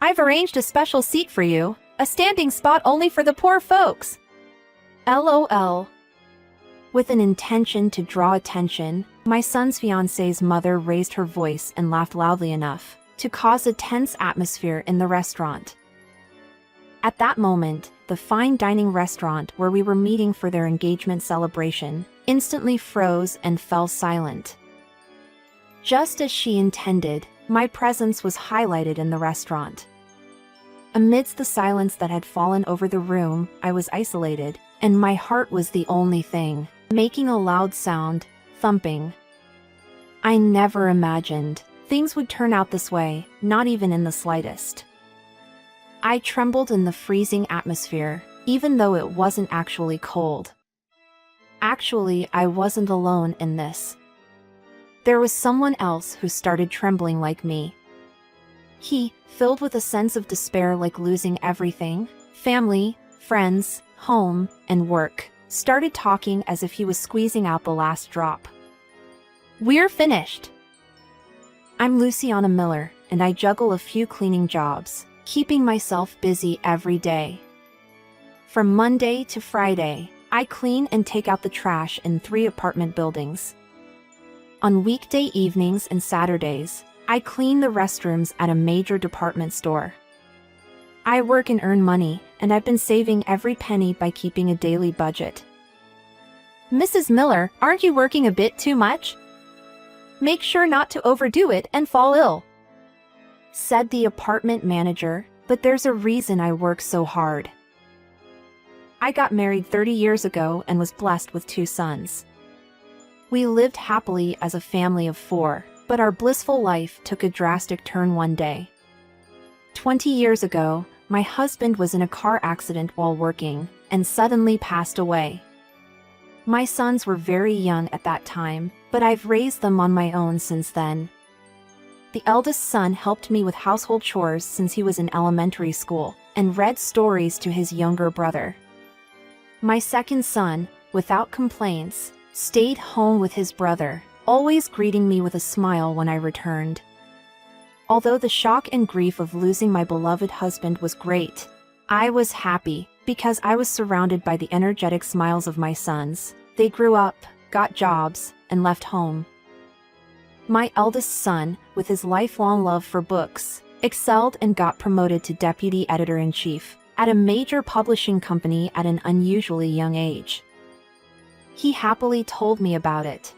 I've arranged a special seat for you, a standing spot only for the poor folks. LOL. With an intention to draw attention, my son's fiance's mother raised her voice and laughed loudly enough to cause a tense atmosphere in the restaurant. At that moment, the fine dining restaurant where we were meeting for their engagement celebration instantly froze and fell silent. Just as she intended, my presence was highlighted in the restaurant. Amidst the silence that had fallen over the room, I was isolated, and my heart was the only thing making a loud sound, thumping. I never imagined things would turn out this way, not even in the slightest. I trembled in the freezing atmosphere, even though it wasn't actually cold. Actually, I wasn't alone in this. There was someone else who started trembling like me. He, filled with a sense of despair like losing everything, family, friends, home, and work, started talking as if he was squeezing out the last drop. We're finished. I'm Luciana Miller, and I juggle a few cleaning jobs, keeping myself busy every day. From Monday to Friday, I clean and take out the trash in 3 apartment buildings. On weekday evenings and Saturdays, I clean the restrooms at a major department store. I work and earn money, and I've been saving every penny by keeping a daily budget. Mrs. Miller, aren't you working a bit too much? Make sure not to overdo it and fall ill, said the apartment manager, but there's a reason I work so hard. I got married 30 years ago and was blessed with 2 sons. We lived happily as a family of 4, but our blissful life took a drastic turn one day. 20 years ago, my husband was in a car accident while working, and suddenly passed away. My sons were very young at that time, but I've raised them on my own since then. The eldest son helped me with household chores since he was in elementary school, and read stories to his younger brother. My second son, without complaints, stayed home with his brother, always greeting me with a smile when I returned. Although the shock and grief of losing my beloved husband was great, I was happy because I was surrounded by the energetic smiles of my sons. They grew up, got jobs, and left home. My eldest son, with his lifelong love for books, excelled and got promoted to deputy editor-in-chief at a major publishing company at an unusually young age. He happily told me about it.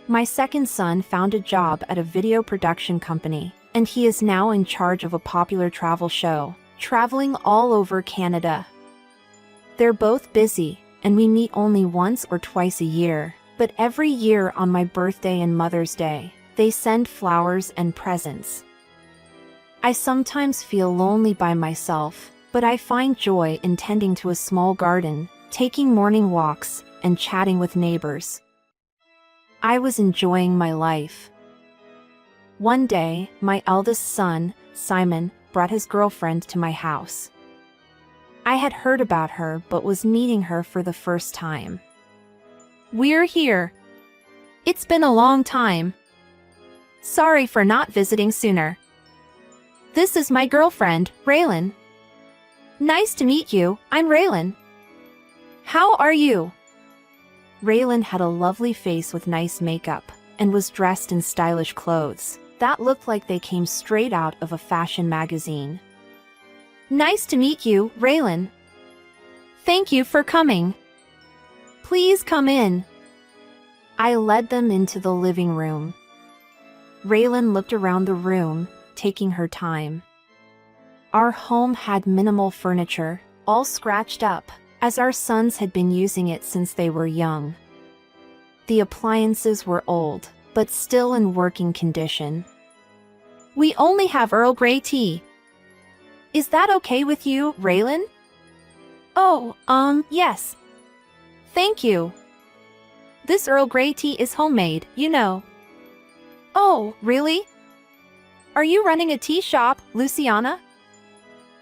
My second son found a job at a video production company, and he is now in charge of a popular travel show, traveling all over Canada. They're both busy, and we meet only once or twice a year, but every year on my birthday and Mother's Day, they send flowers and presents. I sometimes feel lonely by myself, but I find joy in tending to a small garden, taking morning walks, and chatting with neighbors. I was enjoying my life. One day, my eldest son, Simon, brought his girlfriend to my house. I had heard about her but was meeting her for the first time. We're here. It's been a long time. Sorry for not visiting sooner. This is my girlfriend, Raylan. Nice to meet you, I'm Raylan. How are you? Raylan had a lovely face with nice makeup, and was dressed in stylish clothes that looked like they came straight out of a fashion magazine. Nice to meet you, Raylan. Thank you for coming. Please come in. I led them into the living room. Raylan looked around the room, taking her time. Our home had minimal furniture, all scratched up, as our sons had been using it since they were young. The appliances were old, but still in working condition. We only have Earl Grey tea. Is that okay with you, Raylan? Oh, yes. Thank you. This Earl Grey tea is homemade, you know. Oh, really? Are you running a tea shop, Luciana?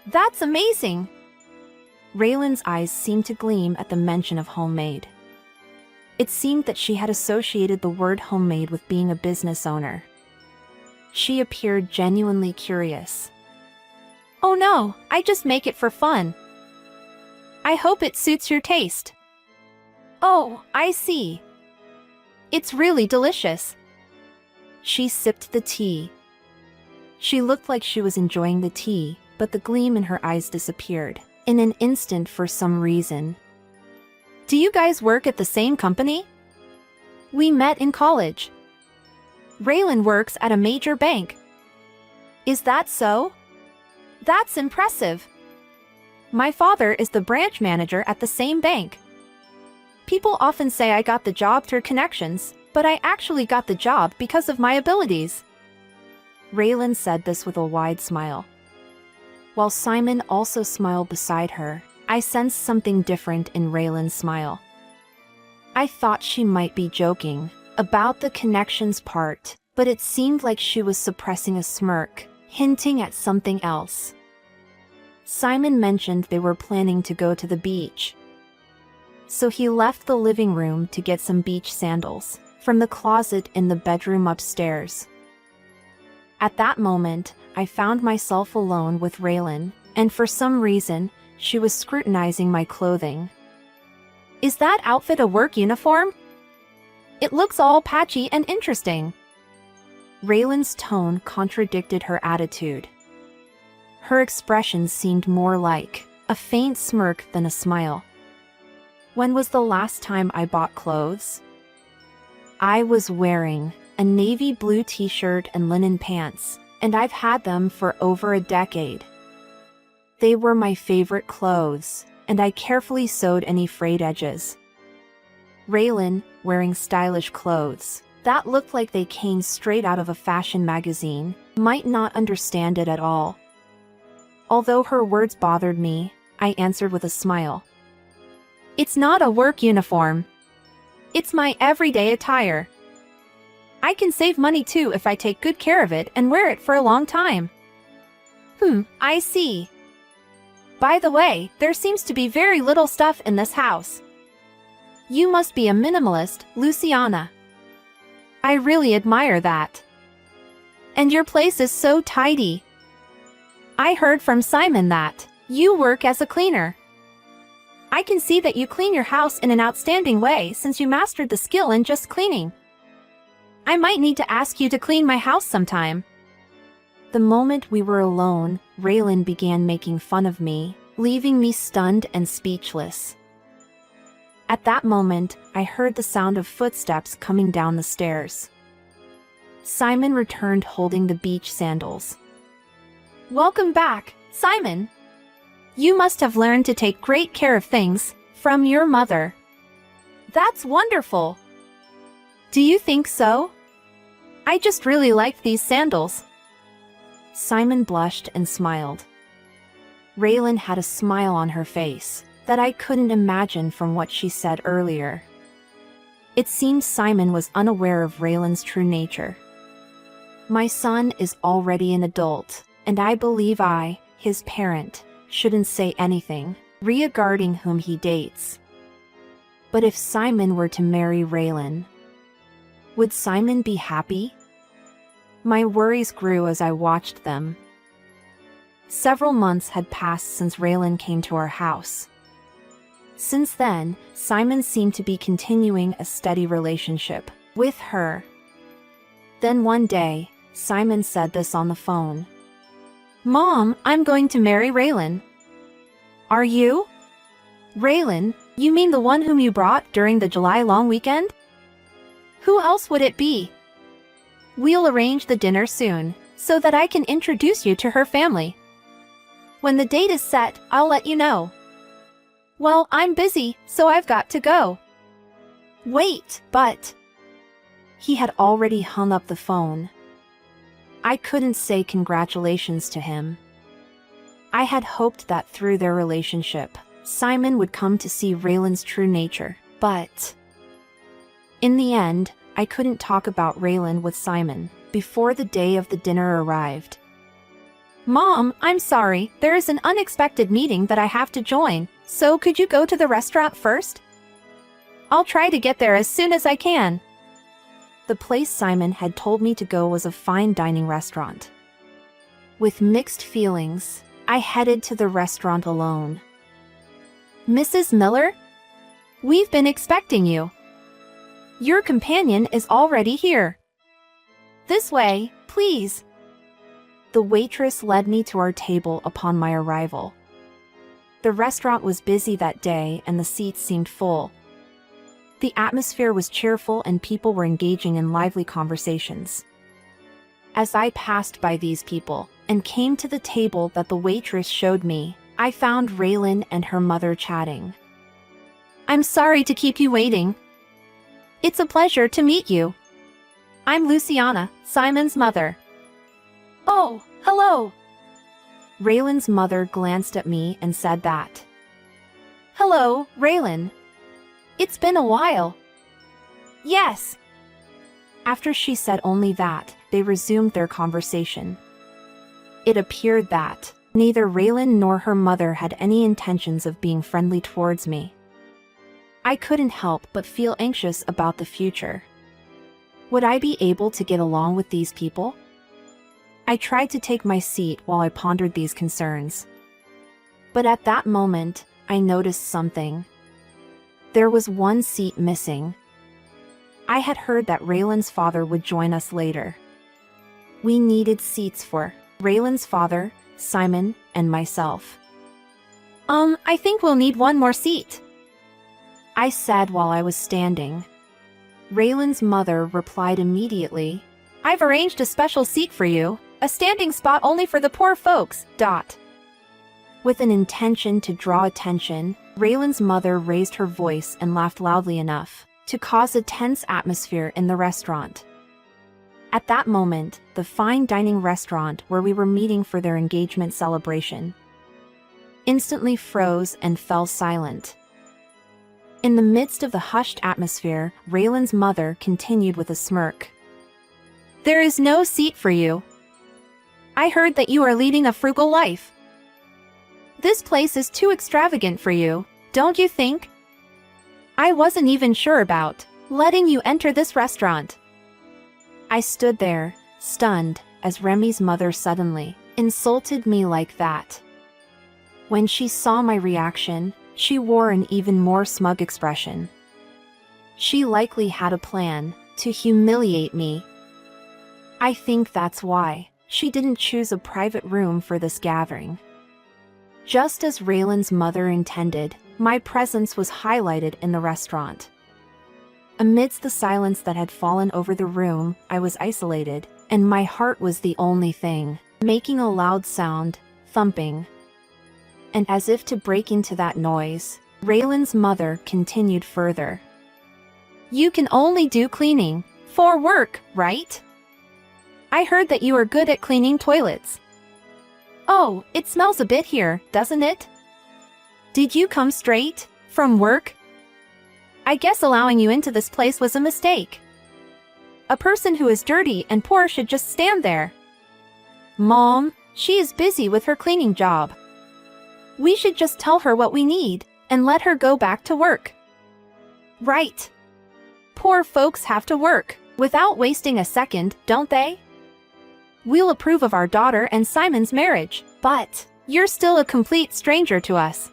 That's amazing. Raylan's eyes seemed to gleam at the mention of homemade. It seemed that she had associated the word homemade with being a business owner. She appeared genuinely curious. Oh no, I just make it for fun. I hope it suits your taste. Oh, I see. It's really delicious. She sipped the tea. She looked like she was enjoying the tea, but the gleam in her eyes disappeared in an instant for some reason. Do you guys work at the same company? We met in college. Raylan works at a major bank. Is that so? That's impressive. My father is the branch manager at the same bank. People often say I got the job through connections, but I actually got the job because of my abilities. Raylan said this with a wide smile. While Simon also smiled beside her, I sensed something different in Raylan's smile. I thought she might be joking about the connections part, but it seemed like she was suppressing a smirk, hinting at something else. Simon mentioned they were planning to go to the beach. So he left the living room to get some beach sandals from the closet in the bedroom upstairs. At that moment, I found myself alone with Raylan, and for some reason, she was scrutinizing my clothing. Is that outfit a work uniform? It looks all patchy and interesting. Raylan's tone contradicted her attitude. Her expression seemed more like a faint smirk than a smile. When was the last time I bought clothes? I was wearing a navy blue t-shirt and linen pants, and I've had them for over a decade. They were my favorite clothes, and I carefully sewed any frayed edges. Raylan, wearing stylish clothes that looked like they came straight out of a fashion magazine, might not understand it at all. Although her words bothered me, I answered with a smile. It's not a work uniform. It's my everyday attire. I can save money too if I take good care of it and wear it for a long time. I see. By the way, there seems to be very little stuff in this house. You must be a minimalist, Luciana. I really admire that. And your place is so tidy. I heard from Simon that you work as a cleaner. I can see that you clean your house in an outstanding way since you mastered the skill in just cleaning. I might need to ask you to clean my house sometime. The moment we were alone, Raylan began making fun of me, leaving me stunned and speechless. At that moment, I heard the sound of footsteps coming down the stairs. Simon returned holding the beach sandals. Welcome back, Simon. You must have learned to take great care of things from your mother. That's wonderful. Do you think so? I just really like these sandals. Simon blushed and smiled. Raylan had a smile on her face that I couldn't imagine from what she said earlier. It seemed Simon was unaware of Raylan's true nature. My son is already an adult, and I believe I, his parent, shouldn't say anything regarding whom he dates. But if Simon were to marry Raylan, would Simon be happy? My worries grew as I watched them. Several months had passed since Raylan came to our house. Since then, Simon seemed to be continuing a steady relationship with her. Then one day, Simon said this on the phone. Mom, I'm going to marry Raylan. Are you? Raylan, you mean the one whom you brought during the July long weekend? Who else would it be? We'll arrange the dinner soon, so that I can introduce you to her family. When the date is set, I'll let you know. Well, I'm busy, so I've got to go. Wait, but... He had already hung up the phone. I couldn't say congratulations to him. I had hoped that through their relationship, Simon would come to see Raylan's true nature, but... In the end, I couldn't talk about Raylan with Simon before the day of the dinner arrived. Mom, I'm sorry, there is an unexpected meeting that I have to join, so could you go to the restaurant first? I'll try to get there as soon as I can. The place Simon had told me to go was a fine dining restaurant. With mixed feelings, I headed to the restaurant alone. Mrs. Miller? We've been expecting you. Your companion is already here. This way, please. The waitress led me to our table upon my arrival. The restaurant was busy that day and the seats seemed full. The atmosphere was cheerful and people were engaging in lively conversations. As I passed by these people and came to the table that the waitress showed me, I found Raylan and her mother chatting. I'm sorry to keep you waiting. It's a pleasure to meet you. I'm Luciana, Simon's mother. Oh, hello. Raylan's mother glanced at me and said that. Hello, Raylan. It's been a while. Yes. After she said only that, they resumed their conversation. It appeared that neither Raylan nor her mother had any intentions of being friendly towards me. I couldn't help but feel anxious about the future. Would I be able to get along with these people? I tried to take my seat while I pondered these concerns. But at that moment, I noticed something. There was one seat missing. I had heard that Raylan's father would join us later. We needed seats for Raylan's father, Simon, and myself. I think we'll need one more seat, I said while I was standing. Raylan's mother replied immediately, I've arranged a special seat for you, a standing spot only for the poor folks. With an intention to draw attention, Raylan's mother raised her voice and laughed loudly enough to cause a tense atmosphere in the restaurant. At that moment, the fine dining restaurant where we were meeting for their engagement celebration instantly froze and fell silent. In the midst of the hushed atmosphere, Raylan's mother continued with a smirk. There is no seat for you. I heard that you are leading a frugal life. This place is too extravagant for you, don't you think? I wasn't even sure about letting you enter this restaurant. I stood there, stunned, as Remy's mother suddenly insulted me like that. When she saw my reaction, she wore an even more smug expression. She likely had a plan to humiliate me. I think that's why she didn't choose a private room for this gathering. Just as Raylan's mother intended, my presence was highlighted in the restaurant. Amidst the silence that had fallen over the room, I was isolated, and my heart was the only thing making a loud sound, thumping. And as if to break into that noise, Raylan's mother continued further. You can only do cleaning for work, right? I heard that you are good at cleaning toilets. Oh, it smells a bit here, doesn't it? Did you come straight from work? I guess allowing you into this place was a mistake. A person who is dirty and poor should just stand there. Mom, she is busy with her cleaning job. We should just tell her what we need and let her go back to work. Right. Poor folks have to work without wasting a second, don't they? We'll approve of our daughter and Simon's marriage, but you're still a complete stranger to us.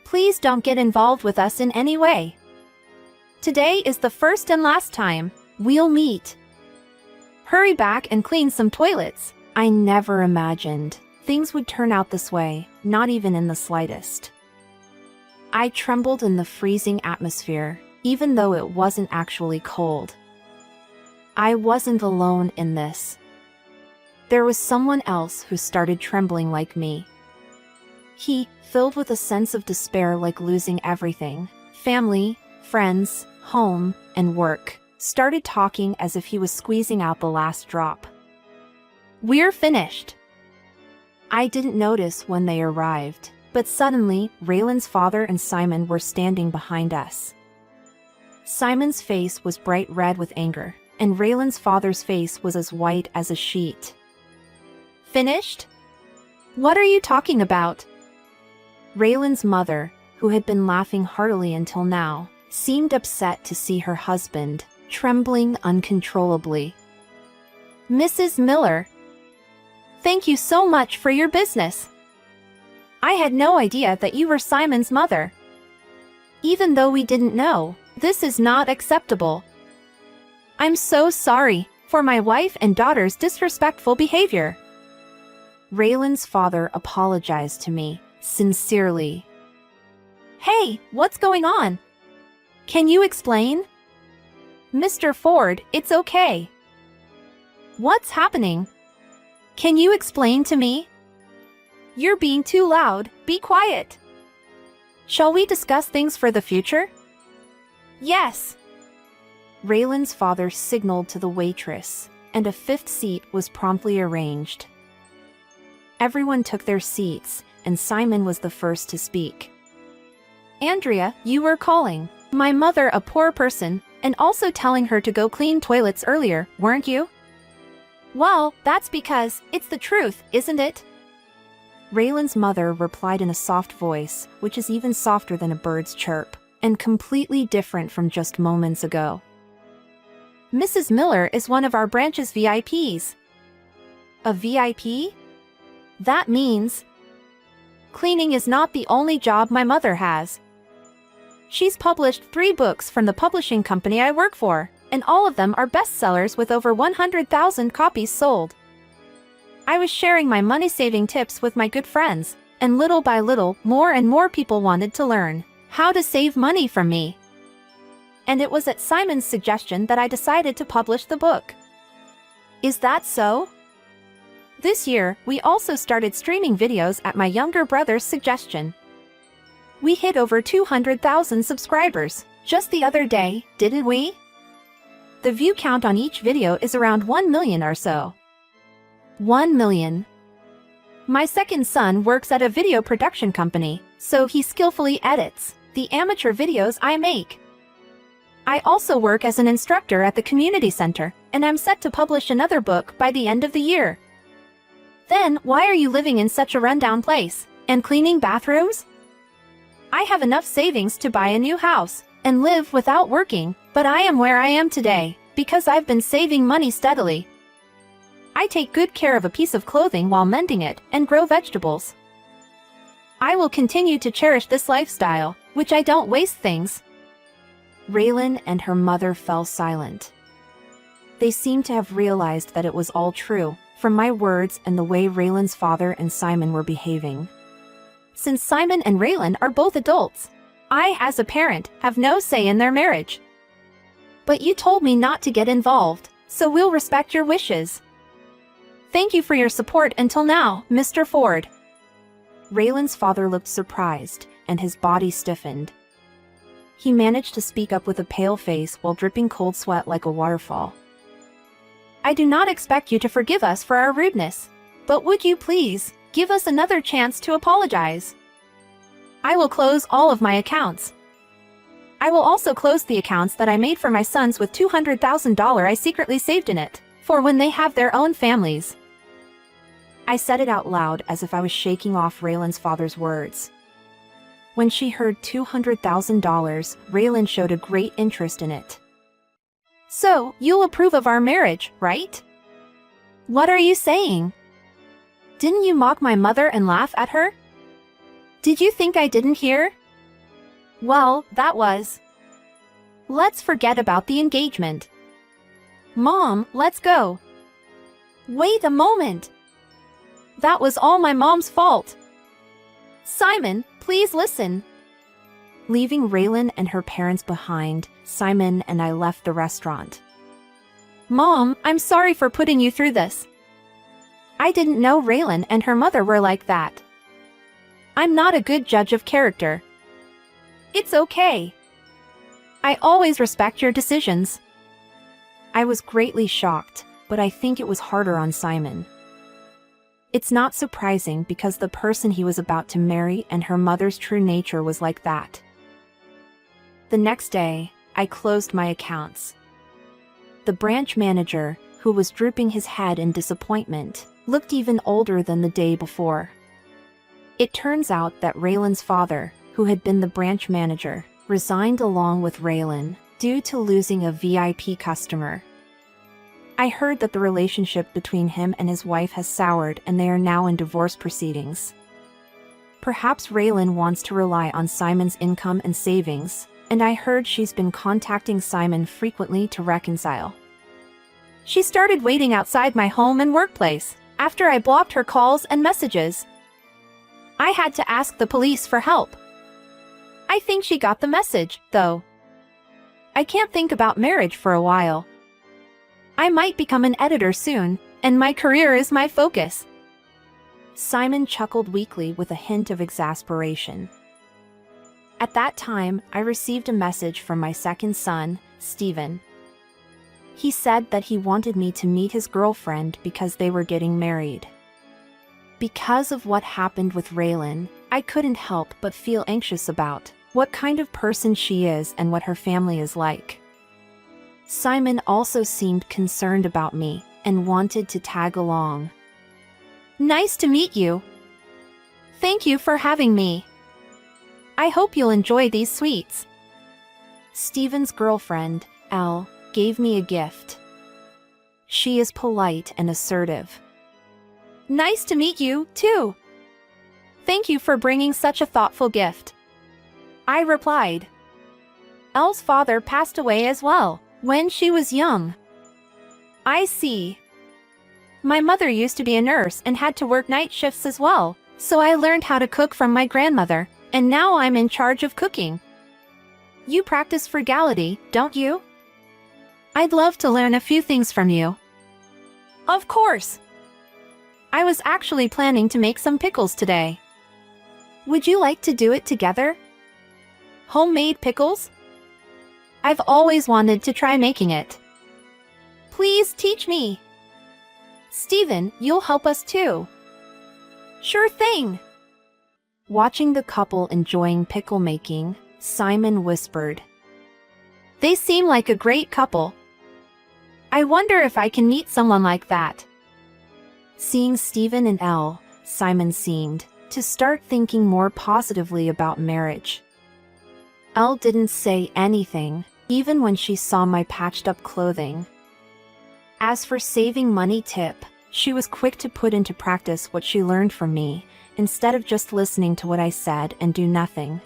Please don't get involved with us in any way. Today is the first and last time we'll meet. Hurry back and clean some toilets. I never imagined things would turn out this way, not even in the slightest. I trembled in the freezing atmosphere, even though it wasn't actually cold. I wasn't alone in this. There was someone else who started trembling like me. He, filled with a sense of despair like losing everything, family, friends, home, and work, started talking as if he was squeezing out the last drop. We're finished. I didn't notice when they arrived, but suddenly, Raylan's father and Simon were standing behind us. Simon's face was bright red with anger, and Raylan's father's face was as white as a sheet. Finished? What are you talking about? Raylan's mother, who had been laughing heartily until now, seemed upset to see her husband, trembling uncontrollably. Mrs. Miller, thank you so much for your business. I had no idea that you were Simon's mother. Even though we didn't know, this is not acceptable. I'm so sorry for my wife and daughter's disrespectful behavior. Raylan's father apologized to me, sincerely. Hey, what's going on? Can you explain? Mr. Ford, it's okay. What's happening? Can you explain to me? You're being too loud, be quiet. Shall we discuss things for the future? Yes. Raylan's father signaled to the waitress, and a fifth seat was promptly arranged. Everyone took their seats, and Simon was the first to speak. Andrea, you were calling my mother a poor person, and also telling her to go clean toilets earlier, weren't you? Well, that's because it's the truth, isn't it? Raylan's mother replied in a soft voice, which is even softer than a bird's chirp, and completely different from just moments ago. Mrs. Miller is one of our branch's VIPs. A VIP? That means cleaning is not the only job my mother has. She's published 3 books from the publishing company I work for, and all of them are bestsellers with over 100,000 copies sold. I was sharing my money-saving tips with my good friends, and little by little, more and more people wanted to learn how to save money from me. And it was at Simon's suggestion that I decided to publish the book. Is that so? This year, we also started streaming videos at my younger brother's suggestion. We hit over 200,000 subscribers just the other day, didn't we? The view count on each video is around 1 million or so. 1 million. My second son works at a video production company, so he skillfully edits the amateur videos I make. I also work as an instructor at the community center, and I'm set to publish another book by the end of the year. Then, why are you living in such a rundown place and cleaning bathrooms? I have enough savings to buy a new house and live without working, but I am where I am today because I've been saving money steadily. I take good care of a piece of clothing while mending it and grow vegetables. I will continue to cherish this lifestyle, which I don't waste things. Raylan and her mother fell silent. They seemed to have realized that it was all true, from my words and the way Raylan's father and Simon were behaving. Since Simon and Raylan are both adults, I, as a parent, have no say in their marriage. But you told me not to get involved, so we'll respect your wishes. Thank you for your support until now, Mr. Ford. Raylan's father looked surprised, and his body stiffened. He managed to speak up with a pale face while dripping cold sweat like a waterfall. I do not expect you to forgive us for our rudeness, but would you please give us another chance to apologize? I will close all of my accounts. I will also close the accounts that I made for my sons with $200,000 I secretly saved in it, for when they have their own families. I said it out loud as if I was shaking off Raylan's father's words. When she heard $200,000, Raylan showed a great interest in it. So, you'll approve of our marriage, right? What are you saying? Didn't you mock my mother and laugh at her? Did you think I didn't hear? Well, that was. Let's forget about the engagement. Mom, let's go. Wait a moment. That was all my mom's fault. Simon, please listen. Leaving Raylan and her parents behind, Simon and I left the restaurant. Mom, I'm sorry for putting you through this. I didn't know Raylan and her mother were like that. I'm not a good judge of character. It's okay. I always respect your decisions. I was greatly shocked, but I think it was harder on Simon. It's not surprising because the person he was about to marry and her mother's true nature was like that. The next day, I closed my accounts. The branch manager, who was drooping his head in disappointment, looked even older than the day before. It turns out that Raylan's father, who had been the branch manager, resigned along with Raylan due to losing a VIP customer. I heard that the relationship between him and his wife has soured and they are now in divorce proceedings. Perhaps Raylan wants to rely on Simon's income and savings, and I heard she's been contacting Simon frequently to reconcile. She started waiting outside my home and workplace after I blocked her calls and messages. I had to ask the police for help. I think she got the message, though. I can't think about marriage for a while. I might become an editor soon, and my career is my focus. Simon chuckled weakly with a hint of exasperation. At that time, I received a message from my second son, Stephen. He said that he wanted me to meet his girlfriend because they were getting married. Because of what happened with Raylan, I couldn't help but feel anxious about what kind of person she is and what her family is like. Simon also seemed concerned about me and wanted to tag along. Nice to meet you. Thank you for having me. I hope you'll enjoy these sweets. Stephen's girlfriend, Elle, gave me a gift. She is polite and assertive. Nice to meet you, too. Thank you for bringing such a thoughtful gift. I replied. Elle's father passed away as well, when she was young. I see. My mother used to be a nurse and had to work night shifts as well, so I learned how to cook from my grandmother, and now I'm in charge of cooking. You practice frugality, don't you? I'd love to learn a few things from you. Of course. I was actually planning to make some pickles today. Would you like to do it together? Homemade pickles? I've always wanted to try making it. Please teach me. Stephen, you'll help us too. Sure thing. Watching the couple enjoying pickle making, Simon whispered. They seem like a great couple. I wonder if I can meet someone like that. Seeing Stephen and Elle, Simon seemed to start thinking more positively about marriage. Elle didn't say anything, even when she saw my patched-up clothing. As for saving money tip, she was quick to put into practice what she learned from me, instead of just listening to what I said and do nothing.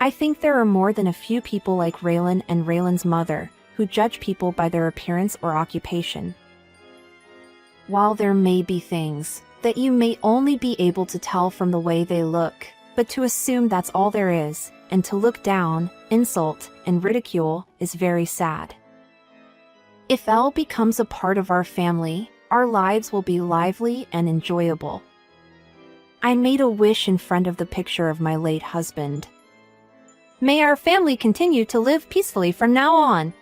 I think there are more than a few people like Raylan and Raylan's mother who judge people by their appearance or occupation. While there may be things that you may only be able to tell from the way they look, but to assume that's all there is, and to look down, insult, and ridicule is very sad. If Elle becomes a part of our family, our lives will be lively and enjoyable. I made a wish in front of the picture of my late husband. May our family continue to live peacefully from now on.